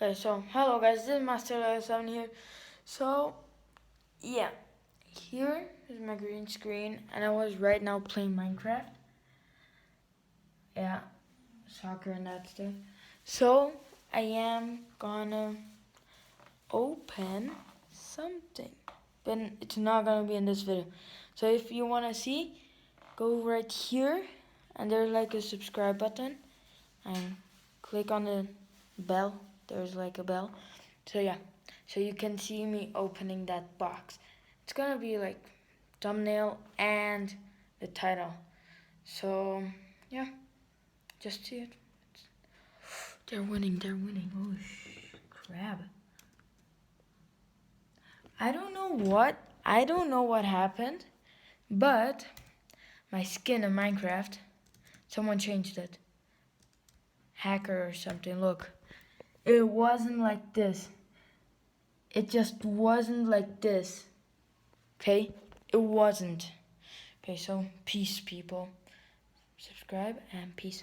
Okay, so hello guys, this is Master7 here. So yeah, here is my green screen, and I was right now playing Minecraft. Yeah, soccer and that stuff. So I am gonna open something, but it's not gonna be in this video. So if you wanna see, go right here, and there's like a subscribe button, and click on the bell. There's like a bell. So yeah, so you can see me opening that box. It's gonna be like thumbnail and the title. So yeah, just see it. They're winning. Oh crap. I don't know what happened, but my skin in Minecraft, someone changed it. Hacker or something. Look, it wasn't like this. It just wasn't like this. Okay? It wasn't. Okay, so peace, people. Subscribe and peace.